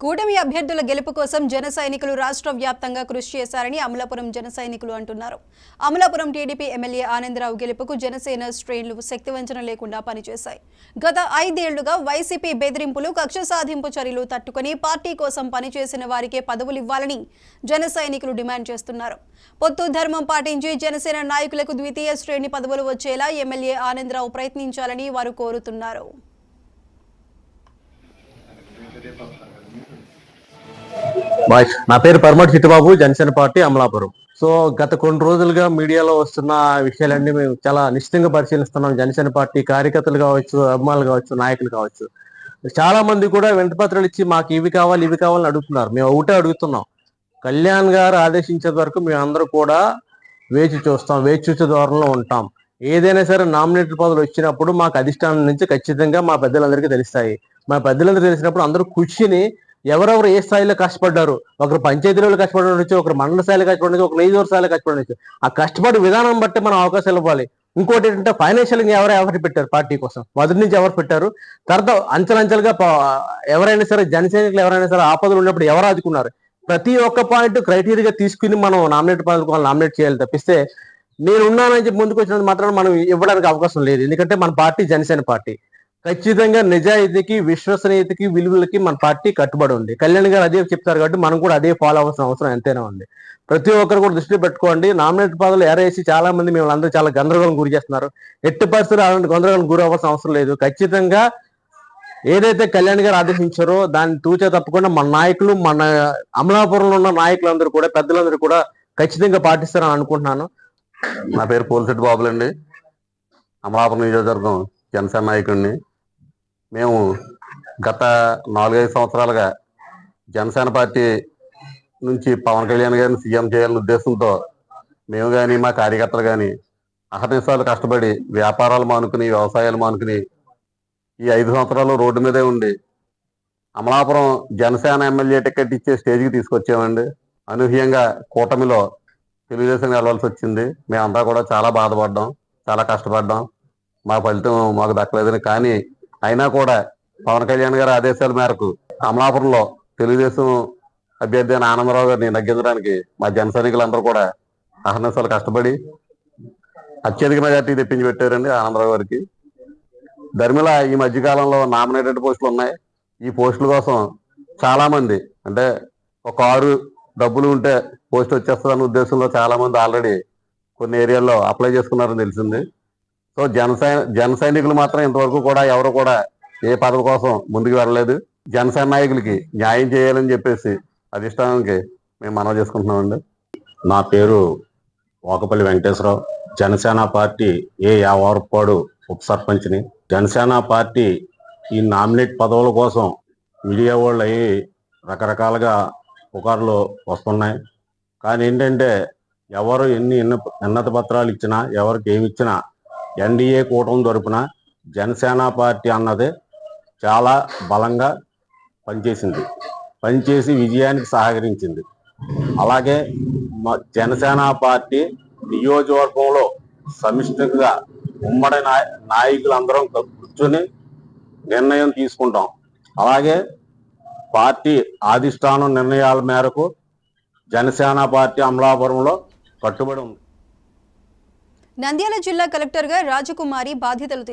కూటమి అభ్యర్థుల గెలుపు కోసం జన సైనికులు రాష్ట్ర వ్యాప్తంగా కృషి చేశారని అమలాపురం జన సైనికులు అంటున్నారు. అమలాపురం టీడీపీ ఎమ్మెల్యే ఆనందరావు గెలుపుకు జనసేన శ్రేణులు శక్తివంచన లేకుండా పనిచేశాయి. గత 5 ఏళ్లుగా వైసీపీ బెదిరింపులు, కక్ష సాధింపు చర్యలు తట్టుకుని పార్టీ కోసం పనిచేసిన వారికే పదవులు ఇవ్వాలని జన సైనికులు డిమాండ్ చేస్తున్నారు. పొత్తు ధర్మం పాటించి జనసేన నాయకులకు ద్వితీయ శ్రేణి పదవులు వచ్చేలా ఎమ్మెల్యే ఆనందరావు ప్రయత్నించాలని వారు కోరుతున్నారు. నా పేరు పరమటి చిట్టుబాబు, జనసేన పార్టీ అమలాపురం. సో గత కొన్ని రోజులుగా మీడియాలో వస్తున్న విషయాలన్నీ మేము చాలా నిశ్చితంగా పరిశీలిస్తున్నాం. జనసేన పార్టీ కార్యకర్తలు కావచ్చు, అభిమానులు కావచ్చు, నాయకులు కావచ్చు, చాలా మంది కూడా వెంటపత్రాలు ఇచ్చి మాకు ఇవి కావాలని అడుగుతున్నారు. మేము ఒకటే అడుగుతున్నాం, కళ్యాణ్ గారు ఆదేశించే వరకు మేము అందరూ కూడా వేచి చూసే ధోరణిలో ఉంటాం. ఏదైనా సరే నామినేటెడ్ పదవులు వచ్చినప్పుడు మాకు అధిష్టానం నుంచి ఖచ్చితంగా మా పెద్దలందరికీ తెలుస్తాయి. మా పెద్దలందరూ తెలిసినప్పుడు అందరూ కూర్చుని ఎవరెవరు ఏ స్థాయిలో కష్టపడ్డారు, ఒకరు పంచాయతీలో కష్టపడవచ్చు, ఒకరు మండల స్థాయిలో కష్టపడవచ్చు, ఒక నియోజకవర్గ స్థాయిలో కష్టపడవచ్చు. ఆ కష్టపడే విధానం బట్టి మనం అవకాశాలు ఇవ్వాలి. ఇంకోటి ఏంటంటే ఫైనాన్షియల్గా ఎవరు పెట్టారు పార్టీ కోసం, మొదటి నుంచి ఎవరు పెట్టారు, తర్వాత అంచెలంచెలుగా ఎవరైనా సరే జనసైనికులు ఎవరైనా సరే ఆపదలు ఉన్నప్పుడు ఎవరు ఆదుకున్నారు, ప్రతి ఒక్క పాయింట్ క్రైటీరియాగా తీసుకుని మనం నామినేట్ పదవులు నామినేట్ చేయాలి తప్పిస్తే నేను ఉన్నానని చెప్పి ముందుకు వచ్చినంత మాత్రం మనం ఇవ్వడానికి అవకాశం లేదు. ఎందుకంటే మన పార్టీ జనసేన పార్టీ ఖచ్చితంగా నిజాయితీకి, విశ్వసనీయతకి, విలువలకి మన పార్టీ కట్టుబడి ఉంది. కళ్యాణ్ గారు అదే చెప్తారు కాబట్టి మనం కూడా అదే ఫాలో అవ్వాల్సిన అవసరం ఎంతైనా ఉంది. ప్రతి ఒక్కరు కూడా దృష్టిలో పెట్టుకోండి. నామినేట్ పదవులు ఎరేసి చాలా మంది మేము అందరూ చాలా గందరగోళం గురి చేస్తున్నారు. ఎట్టి పరిస్థితులు అలాంటి గందరగోళం గురి అవ్వాల్సిన అవసరం లేదు. ఖచ్చితంగా ఏదైతే కళ్యాణ్ గారు ఆదేశించారో దాన్ని తూచే తప్పకుండా మన నాయకులు, మన అమలాపురంలో ఉన్న నాయకులందరూ కూడా, పెద్దలందరూ కూడా ఖచ్చితంగా పాటిస్తారని అనుకుంటున్నాను. నా పేరు పోలిశెట్టి బాబులండి, అమలాపురం నియోజకవర్గం జనసేన నాయకుడిని. మేము గత 4-5 సంవత్సరాలుగా జనసేన పార్టీ నుంచి పవన్ కళ్యాణ్ గారిని సీఎం చేయాలనే ఉద్దేశంతో మేము కానీ, మా కార్యకర్తలు కానీ అహర్నిశాలు కష్టపడి వ్యాపారాలు మానుకుని, వ్యవసాయాలు మానుకుని ఈ 5 సంవత్సరాలు రోడ్డు మీదే ఉండి అమలాపురం జనసేన ఎమ్మెల్యే టికెట్ ఇచ్చే స్టేజ్కి తీసుకొచ్చామండి. అనూహ్యంగా కూటమిలో తెలుగుదేశం వెళ్ళాల్సి వచ్చింది. మేమంతా కూడా చాలా బాధపడ్డాం, చాలా కష్టపడ్డాం. మా ఫలితం మాకు దక్కలేదని, కానీ అయినా కూడా పవన్ కళ్యాణ్ గారి ఆదేశాల మేరకు అమలాపురంలో తెలుగుదేశం అభ్యర్థి అయిన ఆనందరావు గారిని నగ్గించడానికి మా జన సైనికులందరూ కూడా అహర్నిశాలు కష్టపడి అత్యధిక మెజార్టీ తెప్పించి పెట్టారండి ఆనందరావు గారికి. ధర్మిల ఈ మధ్యకాలంలో నామినేటెడ్ పోస్టులు ఉన్నాయి. ఈ పోస్టుల కోసం చాలా మంది, అంటే ఒక 6 డబ్బులు ఉంటే పోస్ట్ వచ్చేస్తుందన్న ఉద్దేశంలో చాలా మంది ఆల్రెడీ కొన్ని ఏరియాల్లో అప్లై చేసుకున్నారని తెలిసింది. సో జన సైనికులు మాత్రం ఇంతవరకు కూడా ఎవరు కూడా ఏ పదవి కోసం ముందుకు వెళ్ళలేదు. జనసేన నాయకులకి న్యాయం చేయాలని చెప్పేసి అధిష్టానానికి మేము మనవి చేసుకుంటున్నామండి. నా పేరు వాకపల్లి వెంకటేశ్వరరావు, జనసేన పార్టీ యావరపాడు ఉప సర్పంచ్ని. జనసేన పార్టీ ఈ నామినేట్ పదవుల కోసం మీడియా వాళ్ళు అయ్యి రకరకాలుగా పుకార్లు వస్తున్నాయి. కానీ ఏంటంటే ఎవరు ఎన్ని ఉన్నత పత్రాలు ఇచ్చినా, ఎవరికి ఏమి ఇచ్చినా ఎన్డీఏ కూటమి తరపున జనసేన పార్టీ అన్నదే చాలా బలంగా పనిచేసి విజయానికి సహకరించింది. అలాగే జనసేన పార్టీ నియోజకవర్గంలో సమిష్టిగా ఉమ్మడి నాయకులందరం కూర్చొని నిర్ణయం తీసుకుంటాం. అలాగే పార్టీ అధిష్టానం నిర్ణయాల మేరకు జనసేన పార్టీ అమలాపురంలో కట్టుబడి ఉంది. నంద్యాల జిల్లా కలెక్టర్గా రాజకుమారి బాధ్యతలు